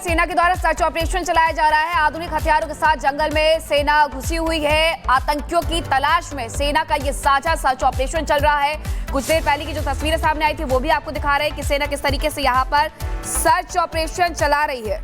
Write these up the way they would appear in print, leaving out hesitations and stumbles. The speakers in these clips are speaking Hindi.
सेना के द्वारा सर्च ऑपरेशन चलाया जा रहा है। आधुनिक हथियारों के साथ जंगल में सेना घुसी हुई है। आतंकियों की तलाश में सेना का ये साझा सर्च ऑपरेशन चल रहा है। कुछ देर पहले की जो तस्वीरें सामने आई थी वो भी आपको दिखा रहे हैं कि सेना किस तरीके से यहाँ पर सर्च ऑपरेशन चला रही है।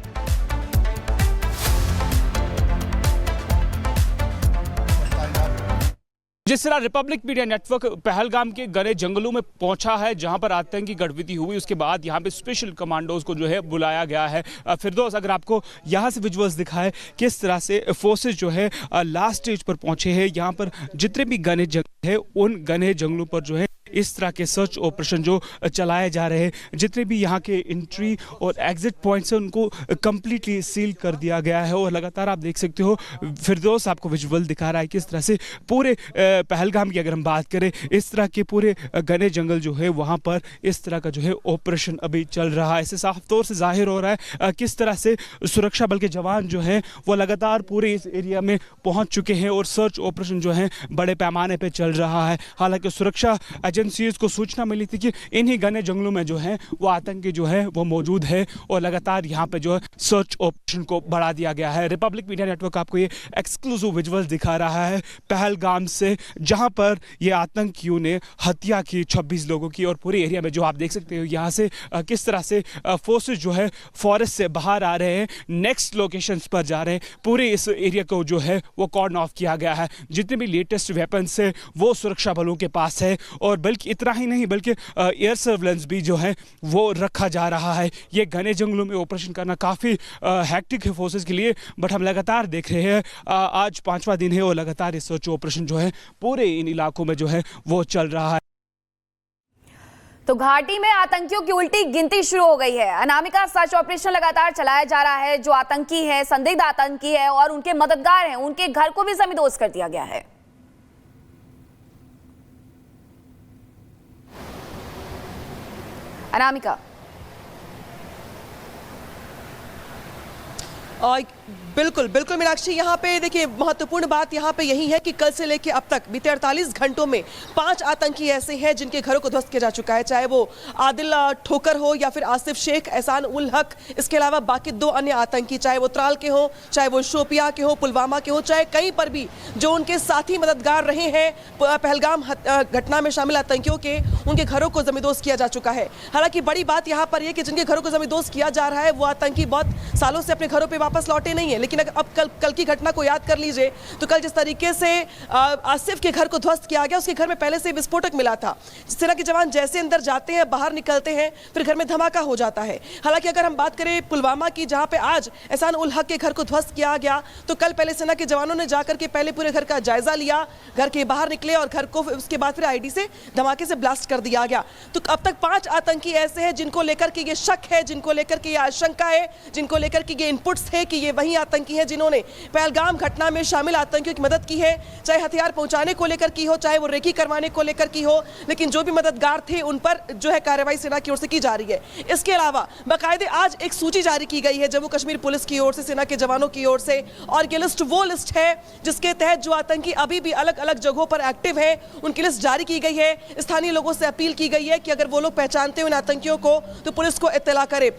जिस तरह रिपब्लिक मीडिया नेटवर्क पहलगाम के घने जंगलों में पहुंचा है, जहां पर आतंकी गतिविधि हुई, उसके बाद यहां पे स्पेशल कमांडोज को जो है बुलाया गया है। फिरदौस, अगर आपको यहां से विजुअल्स दिखाए किस तरह से फोर्सेस जो है लास्ट स्टेज पर पहुंचे हैं। यहां पर जितने भी घने जंगल है उन घने जंगलों पर जो है इस तरह के सर्च ऑपरेशन जो चलाए जा रहे हैं। जितने भी यहाँ के एंट्री और एग्जिट पॉइंट्स हैं उनको कम्प्लीटली सील कर दिया गया है। और लगातार आप देख सकते हो फिरदौस आपको विजुअल दिखा रहा है किस तरह से पूरे पहलगाम की अगर हम बात करें, इस तरह के पूरे घने जंगल जो है वहाँ पर इस तरह का जो है ऑपरेशन अभी चल रहा है। इससे साफ तौर से जाहिर हो रहा है किस तरह से सुरक्षा बल के जवान जो हैं वो लगातार पूरे इस एरिया में पहुँच चुके हैं और सर्च ऑपरेशन जो है बड़े पैमाने पर चल रहा है। हालांकि सुरक्षा एजेंसीज को सूचना मिली थी कि इन्हीं घने जंगलों में जो है वो आतंकी जो है वो मौजूद है और लगातार यहाँ पे जो है सर्च ऑपरेशन को बढ़ा दिया गया है। रिपब्लिक मीडिया नेटवर्क आपको ये एक्सक्लूसिव विजुअल्स दिखा रहा है पहलगाम से, जहाँ पर ये आतंकियों ने हत्या की 26 लोगों की। और पूरे एरिया में जो आप देख सकते हो यहाँ से किस तरह से फोर्सेस जो है फॉरेस्ट से बाहर आ रहे हैं, नेक्स्ट लोकेशंस पर जा रहे हैं। पूरे इस एरिया को जो है वो कॉर्डन ऑफ किया गया है। जितने भी लेटेस्ट वेपन्स है वो सुरक्षा बलों के पास है और बल्कि इतना ही नहीं बल्कि एयर सर्वेलेंस भी जो है वो रखा जा रहा है। ये घने जंगलों में ऑपरेशन करना काफ़ी हैक्टिक है फोर्सेस के लिए, बट हम लगातार देख रहे हैं आज 5वां दिन है और लगातार ये सर्च ऑपरेशन जो है पूरे इन इलाकों में जो है वो चल रहा है। तो घाटी में आतंकियों की उल्टी गिनती शुरू हो गई है। अनामिका सर्च ऑपरेशन लगातार चलाया जा रहा है। जो आतंकी है, संदिग्ध आतंकी है और उनके मददगार हैं, उनके घर को भी जमींदोज कर दिया गया है। अनामिका, बिल्कुल बिल्कुल मीनाक्षी, यहाँ पे देखिए महत्वपूर्ण बात यहाँ पे यही है कि कल से लेके अब तक बीते 48 घंटों में 5 आतंकी ऐसे हैं जिनके घरों को ध्वस्त किया जा चुका है। चाहे वो आदिल ठोकर हो या फिर आसिफ शेख, एहसान उल हक, इसके अलावा बाकी 2 अन्य आतंकी, चाहे वो त्राल के हो, चाहे वो शोपिया के हो, पुलवामा के हो, चाहे कहीं पर भी जो उनके साथी मददगार रहे हैं पहलगाम घटना में शामिल आतंकियों के, उनके घरों को जमींदोज किया जा चुका है। हालांकि बड़ी बात यहाँ पर यह कि जिनके घरों को जमींदोज किया जा रहा है वो आतंकी बहुत सालों से अपने घरों पर वापस लौटे नहीं है। लेकिन अब कल की घटना को याद कर लीजिए तो कल जिस तरीके से आसिफ के घर को ध्वस्त किया गया, उसके घर में पहले से विस्फोटक मिला था। सेना के जवान जैसे अंदर जाते हैं, बाहर निकलते हैं, फिर घर में धमाका हो जाता है। हालांकि अगर हम बात करें पुलवामा की, जहां पे आज एहसान उल हक के घर को ध्वस्त किया गया, तो कल पहले सेना के जवानों ने जाकर के पहले पूरे घर का जायजा लिया, घर के बाहर निकले और घर को उसके बाद फिर आईडी से धमाके से ब्लास्ट कर दिया गया। तो अब तक 5 आतंकी ऐसे हैं जिनको लेकर के ये शक है, जिनको लेकर के ये आशंका है, जिनको लेकर के ये इनपुट्स है कि ये वही आतंकी है जिन्होंने पहलगाम घटना में शामिल आतंकियों की मदद की है। चाहे हथियार पहुंचाने को लेकर की हो, चाहे वो रेकी करवाने को लेकर की हो, लेकिन जो भी मददगार थे उन पर जो है कार्रवाई सेना की ओर से की जा रही है। इसके अलावा बाकायदे आज एक सूची जारी की गई है जम्मू कश्मीर पुलिस की ओर से, सेना के जवानों की ओर से, और ये लिस्ट वो लिस्ट है जिसके तहत जो आतंकी अभी भी अलग अलग जगहों पर एक्टिव है उनकी लिस्ट जारी की गई है। स्थानीय लोगों से अपील की गई है कि अगर वो लोग पहचानते हैं उन आतंकियों को तो पुलिस को इत्तला करे।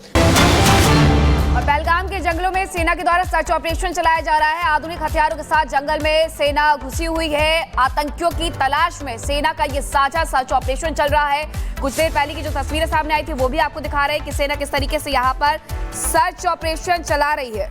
और पहलगाम के जंगलों में सेना के द्वारा सर्च ऑपरेशन चलाया जा रहा है। आधुनिक हथियारों के साथ जंगल में सेना घुसी हुई है। आतंकियों की तलाश में सेना का ये साझा सर्च ऑपरेशन चल रहा है। कुछ देर पहले की जो तस्वीरें सामने आई थी वो भी आपको दिखा रहे हैं कि सेना किस तरीके से यहाँ पर सर्च ऑपरेशन चला रही है।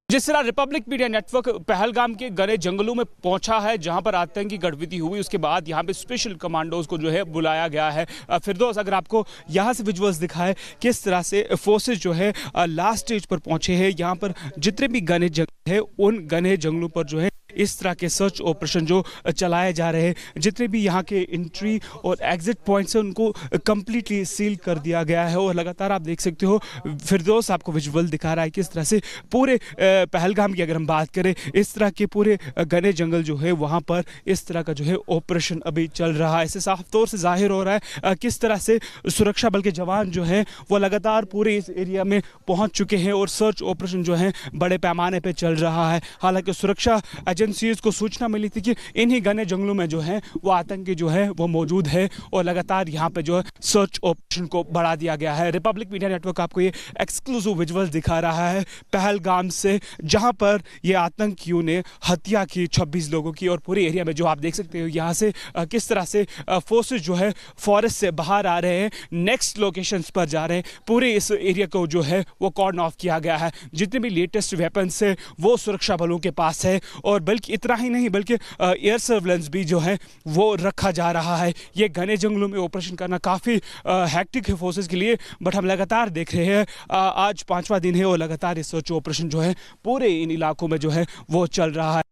जिस तरह रिपब्लिक मीडिया नेटवर्क पहलगाम के घने जंगलों में पहुंचा है, जहां पर आतंकी गतिविधि हुई, उसके बाद यहां पे स्पेशल कमांडोज को जो है बुलाया गया है। फिरदौस, अगर आपको यहां से विजुअल्स दिखाए किस तरह से फोर्सेस जो है लास्ट स्टेज पर पहुंचे हैं। यहां पर जितने भी घने जंगल है उन घने जंगलों पर जो है इस तरह के सर्च ऑपरेशन जो चलाए जा रहे हैं। जितने भी यहाँ के एंट्री और एग्जिट पॉइंट्स हैं उनको कम्प्लीटली सील कर दिया गया है। और लगातार आप देख सकते हो फिरदौस आपको विजुअल दिखा रहा है किस तरह से पूरे पहलगाम की अगर हम बात करें, इस तरह के पूरे घने जंगल जो है वहाँ पर इस तरह का जो है ऑपरेशन अभी चल रहा है। इससे साफ तौर से जाहिर हो रहा है किस तरह से सुरक्षा बल के जवान जो हैं वो लगातार पूरे इस एरिया में पहुँच चुके हैं और सर्च ऑपरेशन जो है बड़े पैमाने पर चल रहा है। हालांकि सुरक्षा एजेंसीज को सूचना मिली थी कि इन्हीं घने जंगलों में जो है वो आतंकी जो है वो मौजूद है और लगातार यहाँ पे जो है सर्च ऑपरेशन को बढ़ा दिया गया है। रिपब्लिक मीडिया नेटवर्क आपको ये एक्सक्लूसिव विजुअल्स दिखा रहा है पहलगाम से, जहाँ पर ये आतंकियों ने हत्या की 26 लोगों की और पूरे एरिया में जो आप देख सकते हो यहाँ से किस तरह से फोर्सेस जो है फॉरेस्ट से बाहर आ रहे हैं, नेक्स्ट लोकेशंस पर जा रहे हैं। पूरे इस एरिया को जो है वो कॉर्डन ऑफ किया गया है। जितने भी लेटेस्ट वेपन्स है वो सुरक्षा बलों के पास है और बल्कि इतना ही नहीं बल्कि एयर सर्वेलेंस भी जो है वो रखा जा रहा है। ये घने जंगलों में ऑपरेशन करना काफ़ी हैक्टिक है फोर्सेस के लिए, बट हम लगातार देख रहे हैं आज 5वां दिन है और लगातार ये सर्च ऑपरेशन जो है पूरे इन इलाकों में जो है वो चल रहा है।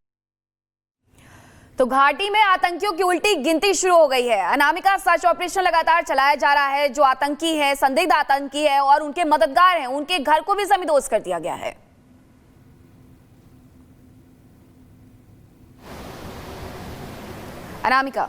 तो घाटी में आतंकियों की उल्टी गिनती शुरू हो गई है। अनामिका सर्च ऑपरेशन लगातार चलाया जा रहा है। जो आतंकी है, संदिग्ध आतंकी है और उनके मददगार हैं, उनके घर को भी जमींदोज कर दिया गया है। अनामिका,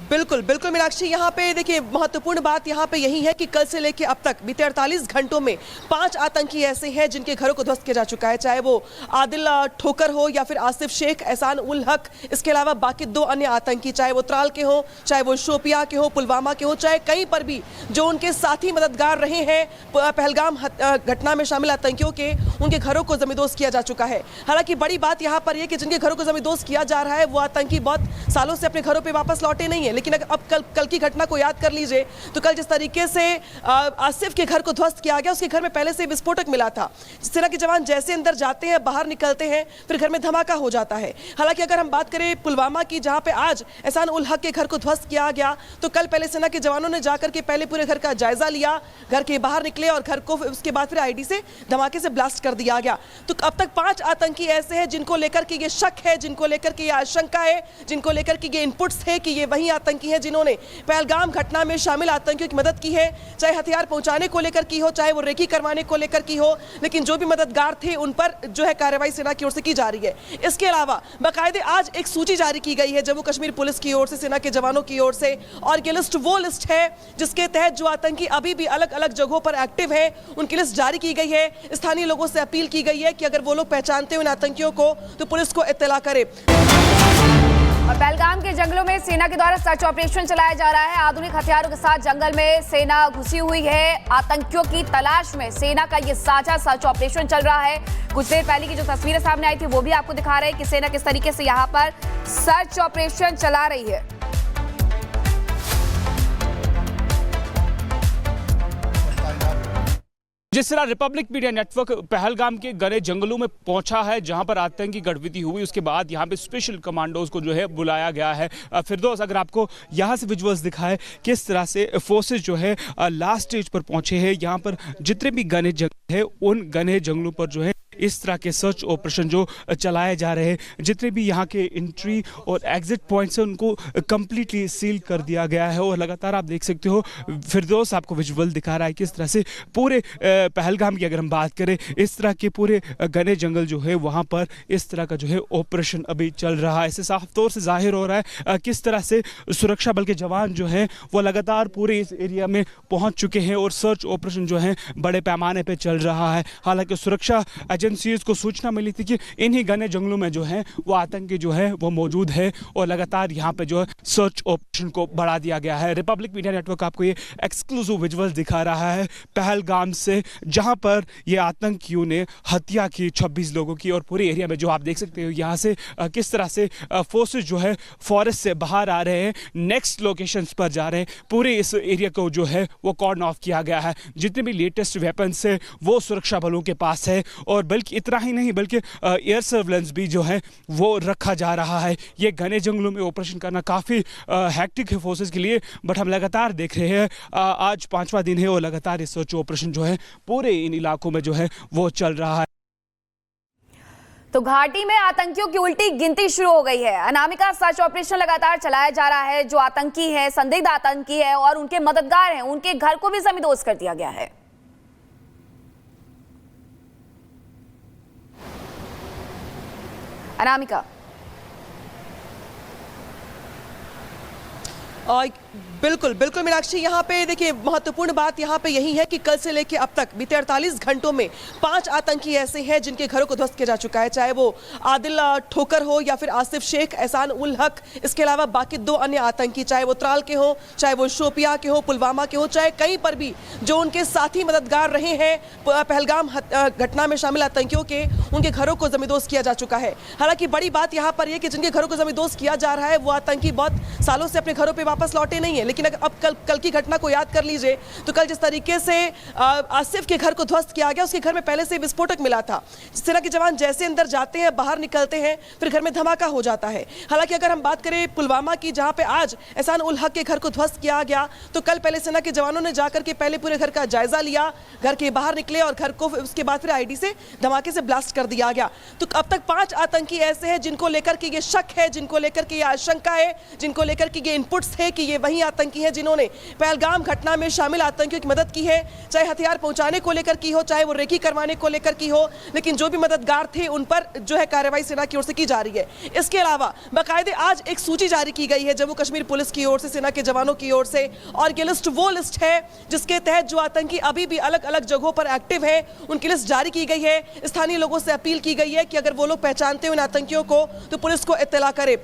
बिल्कुल बिल्कुल मीनाक्षी, यहाँ पे देखिए महत्वपूर्ण बात यहाँ पे यही है कि कल से लेके अब तक बीते 48 घंटों में 5 आतंकी ऐसे हैं जिनके घरों को ध्वस्त किया जा चुका है, चाहे वो आदिल ठोकर हो या फिर आसिफ शेख, एहसान उल हक, इसके अलावा बाकी 2 अन्य आतंकी, चाहे वो त्राल के हो, चाहे वो शोपिया के हो, पुलवामा के हो, चाहे कहीं पर भी जो उनके साथी मददगार रहे हैं पहलगाम घटना में शामिल आतंकियों के, उनके घरों को जमींदोज किया जा चुका है। हालांकि बड़ी बात यहाँ पर यह कि जिनके घरों को जमींदोज किया जा रहा है वो आतंकी बहुत सालों से अपने घरों पर वापस लौटे नहीं है। लेकिन अब कल की घटना को याद कर लीजिए तो कल जिस तरीके से आसिफ के घर को ध्वस्त किया गया, उसके घर में पहले से विस्फोटक मिला था। सेना के जवान जैसे अंदर जाते हैं, बाहर निकलते हैं, फिर घर में धमाका हो जाता है। हालांकि अगर हम बात करें पुलवामा की, जहां पे आज एहसान उल हक के घर को ध्वस्त किया गया, तो कल पहले सेना के जवानों ने जाकर के पहले पूरे घर का जायजा लिया, घर के बाहर निकले और घर को उसके बाद फिर आईडी से धमाके से ब्लास्ट कर दिया गया। तो अब तक 5 आतंकी ऐसे हैं जिनको लेकर के ये शक है, जिनको लेकर के ये आशंका है, जिनको लेकर के ये इनपुट्स है कि ये वही आतंकी हैं जिन्होंने पहलगाम घटना में शामिल आतंकियों की मदद की है, चाहे हथियार पहुंचाने को लेकर की हो, चाहे वो रेकी करवाने को लेकर की हो। लेकिन जो भी मददगार थे उन पर जो है कार्रवाई सेना की ओर से की जा रही है। इसके अलावा बाकायदे आज एक सूची जारी की गई है जम्मू कश्मीर पुलिस की ओर से, सेना के जवानों की ओर से, और ये लिस्ट वो लिस्ट है जिसके तहत जो आतंकी अभी भी अलग अलग जगहों पर एक्टिव है उनकी लिस्ट जारी की गई है। स्थानीय लोगों से अपील की गई है कि अगर वो लोग पहचानते हैं उन आतंकियों को तो पुलिस को इत्तला करे। और पहलगाम के जंगलों में सेना के द्वारा सर्च ऑपरेशन चलाया जा रहा है। आधुनिक हथियारों के साथ जंगल में सेना घुसी हुई है। आतंकियों की तलाश में सेना का ये साझा सर्च ऑपरेशन चल रहा है। कुछ देर पहले की जो तस्वीरें सामने आई थी वो भी आपको दिखा रहे हैं कि सेना किस तरीके से यहाँ पर सर्च ऑपरेशन चला रही है। जिस तरह रिपब्लिक मीडिया नेटवर्क पहलगाम के घने जंगलों में पहुंचा है, जहां पर आतंकी गतिविधि हुई, उसके बाद यहां पे स्पेशल कमांडोज को जो है बुलाया गया है। फिरदौस, अगर आपको यहां से विजुअल्स दिखाए किस तरह से फोर्सेस जो है लास्ट स्टेज पर पहुंचे हैं, यहां पर जितने भी घने जंगल है उन घने जंगलों पर जो है इस तरह के सर्च ऑपरेशन जो चलाए जा रहे हैं, जितने भी यहाँ के एंट्री और एग्जिट पॉइंट्स हैं उनको कम्प्लीटली सील कर दिया गया है। और लगातार आप देख सकते हो फिरदौस आपको विजुअल दिखा रहा है किस तरह से पूरे पहलगाम की अगर हम बात करें, इस तरह के पूरे घने जंगल जो है वहाँ पर इस तरह का जो है ऑपरेशन अभी चल रहा है। इससे साफ तौर से जाहिर हो रहा है किस तरह से सुरक्षा बल के जवान जो हैं वो लगातार पूरे इस एरिया में पहुँच चुके हैं और सर्च ऑपरेशन जो है बड़े पैमाने पर चल रहा है। हालांकि सुरक्षा एजेंसीज को सूचना मिली थी कि इन्हीं घने जंगलों में जो है वो आतंकी जो है वो मौजूद है और लगातार यहाँ पे जो है सर्च ऑपरेशन को बढ़ा दिया गया है। रिपब्लिक मीडिया नेटवर्क आपको ये एक्सक्लूसिव विजुअल्स दिखा रहा है पहलगाम से, जहां पर ये आतंकियों ने हत्या की 26 लोगों की और पूरे एरिया में जो आप देख सकते हो यहाँ से किस तरह से फोर्सेस जो है फॉरेस्ट से बाहर आ रहे हैं, नेक्स्ट लोकेशंस पर जा रहे हैं। पूरे इस एरिया को जो है वो कॉर्डन ऑफ किया गया है। जितने भी लेटेस्ट वेपन्स है वो सुरक्षा बलों के पास है और बल्कि इतना ही नहीं बल्कि एयर सर्वेलेंस भी जो है वो रखा जा रहा है। ये घने जंगलों में ऑपरेशन करना काफ़ी हैक्टिक है फोर्सेस के लिए, बट हम लगातार देख रहे हैं आज 5वां दिन है और लगातार ये सर्च ऑपरेशन जो है पूरे इन इलाकों में जो है वो चल रहा है। तो घाटी में आतंकियों की उल्टी गिनती शुरू हो गई है। अनामिका सर्च ऑपरेशन लगातार चलाया जा रहा है। जो आतंकी है, संदिग्ध आतंकी है और उनके मददगार हैं, उनके घर को भी जमींदोज कर दिया गया है। अनामिका, बिल्कुल बिल्कुल मीनाक्षी, यहाँ पे देखिए महत्वपूर्ण बात यहाँ पे यही है कि कल से लेकर अब तक बीते 48 घंटों में 5 आतंकी ऐसे हैं जिनके घरों को ध्वस्त किया जा चुका है, चाहे वो आदिल ठोकर हो या फिर आसिफ शेख, एहसान उल हक, इसके अलावा बाकी 2 अन्य आतंकी, चाहे वो त्राल के हो, चाहे वो शोपिया के हो, पुलवामा के हो, चाहे कहीं पर भी जो उनके साथी मददगार रहे हैं पहलगाम घटना में शामिल आतंकियों के, उनके घरों को जमींदोज किया जा चुका है। हालांकि बड़ी बात यहाँ पर यह कि जिनके घरों को जमींदोज किया जा रहा है वो आतंकी बहुत सालों से अपने घरों पर वापस लौटे नहीं है, लेकिन अब कल की घटना को याद कर लीजिए तो कल जिस तरीके से आसिफ के घर को ध्वस्त किया गया, उसके घर में पहले से विस्फोटक मिला था। सेना के जवान जैसे अंदर जाते हैं, बाहर निकलते हैं, फिर घर में धमाका हो जाता है। हालांकि अगर हम बात करें पुलवामा की, जहां पे आज एहसान उल हक के घर को ध्वस्त किया गया, तो कल पहले सेना के जवानों ने जाकर के पहले पूरे घर का जायजा लिया, घर के बाहर निकले और घर को उसके बाद फिर आईडी से धमाके से ब्लास्ट कर दिया गया। तो अब तक 5 आतंकी ऐसे हैं जिनको लेकर के ये शक है, जिनको लेकर के ये आशंका है, जिनको लेकर के ये इनपुट्स है कि ये वही आतंकी हैं जिन्होंने पहलगाम घटना में शामिल आतंकियों की मदद की है, चाहे हथियार पहुंचाने को लेकर की हो, चाहे वो रेकी करवाने को लेकर की हो, लेकिन जो भी मददगार थे उन पर जो है कार्रवाई सेना की ओर से की जा रही है। इसके अलावा बाकायदे आज एक सूची जारी की गई है जम्मू कश्मीर पुलिस की ओर से, सेना के जवानों की ओर से, और ये लिस्ट वो लिस्ट है जिसके तहत जो आतंकी अभी भी अलग अलग जगहों पर एक्टिव है उनकी लिस्ट जारी की गई है। स्थानीय लोगों से अपील की गई है कि अगर वो लोग पहचानते हैं उन आतंकियों को तो पुलिस को इत्तला करे।